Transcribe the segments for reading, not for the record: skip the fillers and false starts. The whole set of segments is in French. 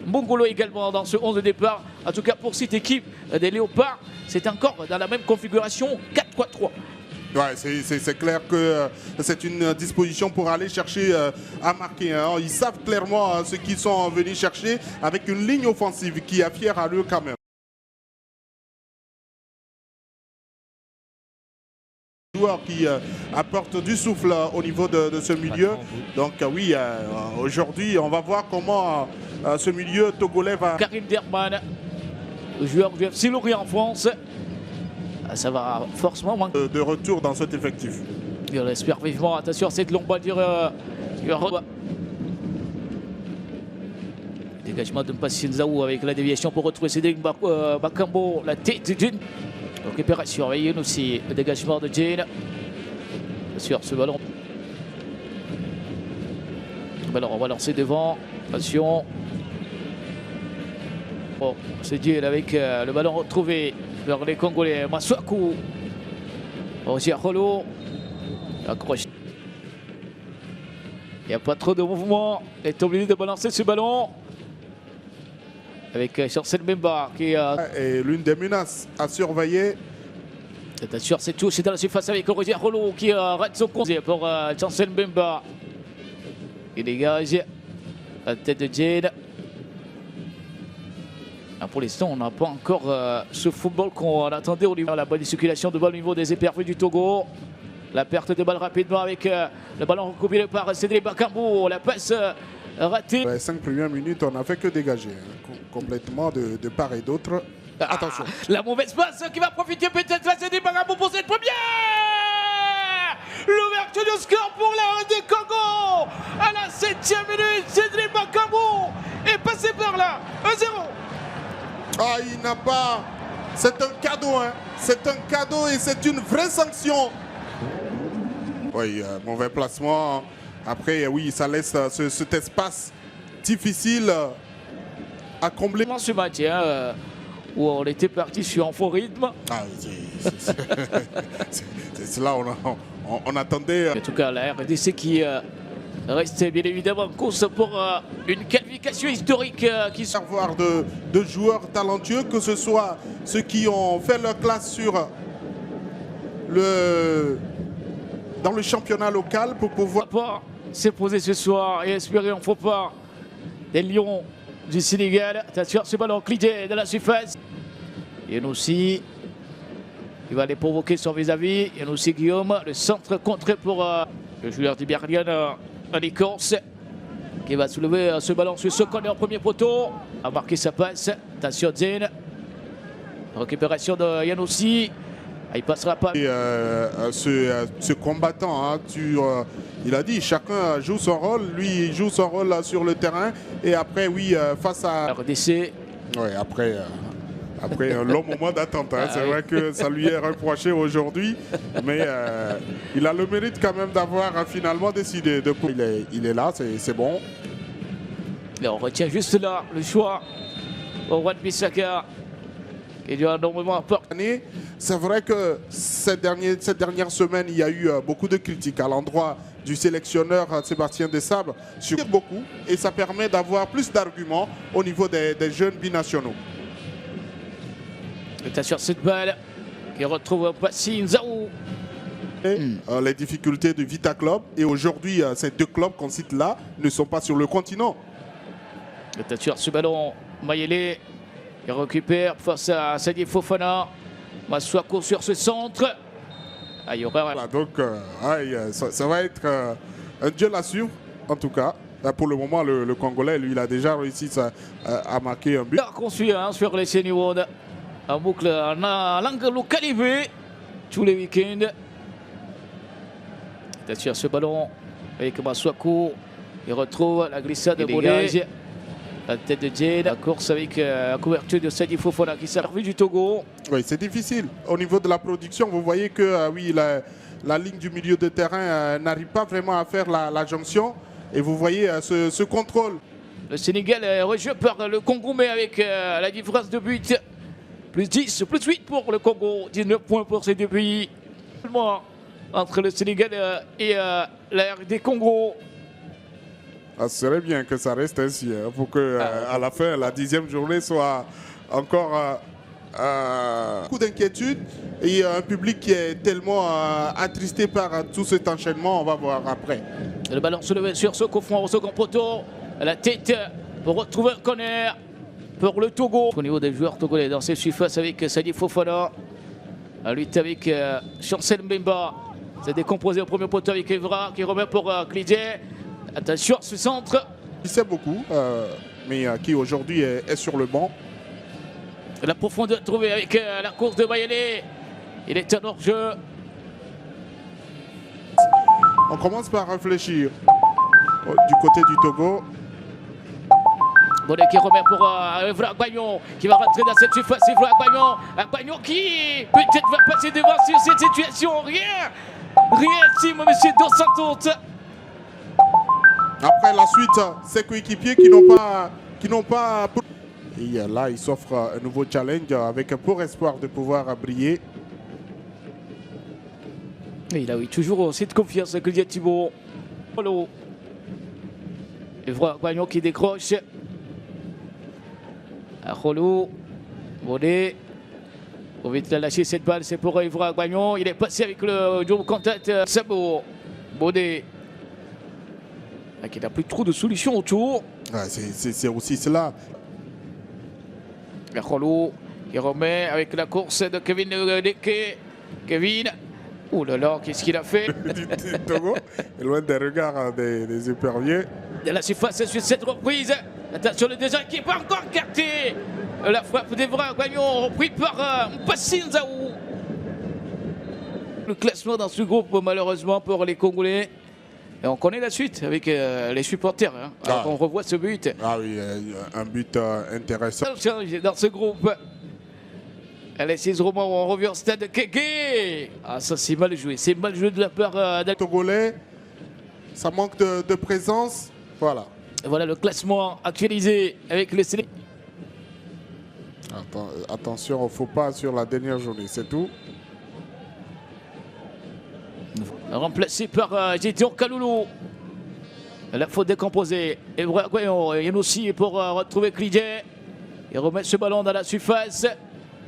Mbongolo également dans ce 11 de départ. En tout cas pour cette équipe des Léopards, c'est encore dans la même configuration 4-3-3. Ouais, c'est clair que c'est une disposition pour aller chercher à marquer. Hein. Ils savent clairement ce qu'ils sont venus chercher avec une ligne offensive qui est fière à eux quand même. Joueur qui apporte du souffle au niveau de ce milieu. Donc oui, aujourd'hui, on va voir comment ce milieu togolais va... Karim Derman, joueur du FC Lorient en France. Ça va forcément manquer. De retour dans cet effectif. Et on espère vivement. Attention, cette longue balle dégagement de Mpassienzaou avec la déviation pour retrouver Cédric Bakambo. La tête de Jane. Récupération, voyez aussi le dégagement de Jane. Sur ce ballon. Le ballon, on va lancer devant. Attention. Bon, c'est Jane avec le ballon retrouvé vers les Congolais. Masuaku. Roger Rolo. Accroche. Il n'y a pas trop de mouvement. Il est obligé de balancer ce ballon. Avec Chancel Mbemba qui est l'une des menaces à surveiller. Attention, c'est touché dans la surface avec Roger Rolo qui rate son compte pour Chancel Mbemba. Il dégage la tête de Jane. Pour l'instant, on n'a pas encore ce football qu'on attendait au niveau de la bonne circulation de balle au niveau des épervus du Togo. La perte de balle rapidement avec le ballon recoupé par Cédric Bakambo. La passe ratée. Les 5 premières minutes, on n'a fait que dégager complètement de part et d'autre. Attention. La mauvaise passe qui va profiter peut-être à Cédric Bakambo pour cette première. L'ouverture du score pour la des Congo. À la 7e minute, Cédric Bakambo est passé par là. 1-0. Ah, il n'a pas... C'est un cadeau, hein. C'est un cadeau et c'est une vraie sanction. Oui, mauvais placement. Après, oui, ça laisse cet espace difficile à combler. Dans ce match, hein, où on était parti sur un faux rythme. Ah, c'est là on attendait. En tout cas, la RDC qui reste bien évidemment en course pour une qualification historique qui sert voir de joueurs talentueux, que ce soit ceux qui ont fait leur classe dans le championnat local pour pouvoir s'imposer ce soir et espérer un faux pas des Lions du Sénégal. Attention, ce ballon cliqué dans la surface. Et nous aussi, il va aller provoquer son vis-à-vis. Et nous aussi, Guillaume, le centre contré pour le joueur d'Iberian en Écorce, qui va soulever ce ballon sur ce corner au premier poteau. A marqué sa passe. Attention, Zen. Récupération de Yanossi. Il passera pas. Et, ce combattant, hein, il a dit, chacun joue son rôle. Lui, il joue son rôle sur le terrain. Et après, oui, face à... RDC. Oui, après un long moment d'attente. Hein. C'est vrai que ça lui est reproché aujourd'hui. Mais il a le mérite quand même d'avoir finalement décidé. Il est là, c'est bon. Et on retient juste là le choix au Wan Bissaka. Et il y a énormément apporté. C'est vrai que cette dernière semaine, il y a eu beaucoup de critiques à l'endroit du sélectionneur Sébastien Desabre. Sur beaucoup, et ça permet d'avoir plus d'arguments au niveau des jeunes binationaux. Attention cette balle qui retrouve Mpassienzaou. Les difficultés de Vita Club. Et aujourd'hui, ces deux clubs qu'on cite là ne sont pas sur le continent. Attention ce ballon, Mayele. Il récupère face à Sadi Fofana. Masuaku sur ce centre. Ah, il y aura... Voilà, donc ça va être un duel à suivre, en tout cas. Pour le moment, le Congolais, lui, il a déjà réussi à marquer un but. Qu'on suit hein, sur les seniors. En boucle, en langue localisée tous les week-ends. Attention ce ballon avec Masuaku. Il retrouve la glissade de Bolé. La tête de Jane, la course avec la couverture de Sadi Fofana qui servi du Togo. Oui, c'est difficile. Au niveau de la production, vous voyez que oui, la ligne du milieu de terrain n'arrive pas vraiment à faire la jonction. Et vous voyez ce contrôle. Le Sénégal est rejoué par le Congo, mais avec la différence de but. Plus 10, plus 8 pour le Congo. 19 points pour ces deux pays. entre le Sénégal et la RD Congo. Ah, ce serait bien que ça reste ainsi, hein, pour que à la fin, la 10e journée soit encore beaucoup d'inquiétude et un public qui est tellement attristé par tout cet enchaînement. On va voir après. Le ballon soulevé sur ce coup franc au second poteau. La tête pour retrouver un corner pour le Togo. Au niveau des joueurs togolais dans ses surfaces avec Sadi Fofana. À lutte avec Chancel Mbemba. C'est décomposé au premier poteau avec Evra qui remet pour Clidier. Attention, ce centre. Il sait beaucoup, mais qui aujourd'hui est sur le banc. La profondeur trouvée avec la course de Mayele. Il est en hors-jeu. On commence par réfléchir du côté du Togo. Bonnet qui remet pour Evra Agbayon qui va rentrer dans cette surface. Evra Agbayon qui peut-être va passer devant sur cette situation. Rien si monsieur Dos Santos. Après la suite, ses coéquipiers qui n'ont pas. Et là, il s'offre un nouveau challenge avec un pour espoir de pouvoir briller. Et il a eu toujours cette confiance que dit Thibaut. Evra Agbayon qui décroche. Arolo, Bonnet. On va lâcher cette balle, c'est pour Evra Agbayon. Il est passé avec le double contact. Sabo, Bonnet. Qui n'a plus trop de solutions autour. Ouais, c'est aussi cela. Arolo qui remet avec la course de Kevin Deke. Kevin. Oh là là, qu'est-ce qu'il a fait? Du Togo, loin des regards des éperviers. De la surface sur cette reprise. Attention, le deuxième qui n'est pas encore écarté. La frappe d'Evra Agbayon repris par Mpassi Nzaou. Le classement dans ce groupe, malheureusement, pour les Congolais. Et on connaît la suite avec les supporters. Hein. Alors on revoit ce but. Ah oui, un but intéressant. Dans ce groupe. Alexis Roman, on revient au stade de Kéké. Ah, ça c'est mal joué. C'est mal joué de la part des Togolais. Ça manque de présence. Voilà. Et voilà le classement actualisé avec le Sénégal. Attention, il ne faut pas sur la dernière journée, c'est tout. Remplacé par Gédion Kaloulou. La faute décomposée. Evra Agbayon, il y en a aussi pour retrouver Clidier. Il remet ce ballon dans la surface.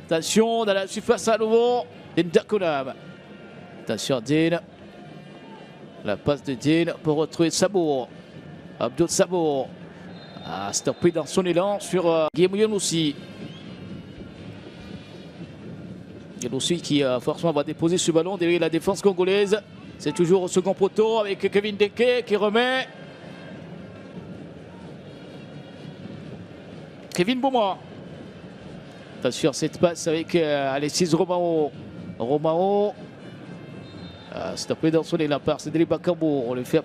Attention, dans la surface à nouveau. Dakonam. Attention, Din. La passe de Din pour retrouver Sabour. Abdou Sabour. A stoppé dans son élan sur Guillaume Yonoussi. Yonoussi qui forcément va déposer ce ballon derrière la défense congolaise. C'est toujours au second poteau avec Kevin Deke qui remet. Kevin Beaumont. Attention, cette passe avec Alexis Romao. Romao. Stoppé dans son élan par Cédric Bakambo. On le fait.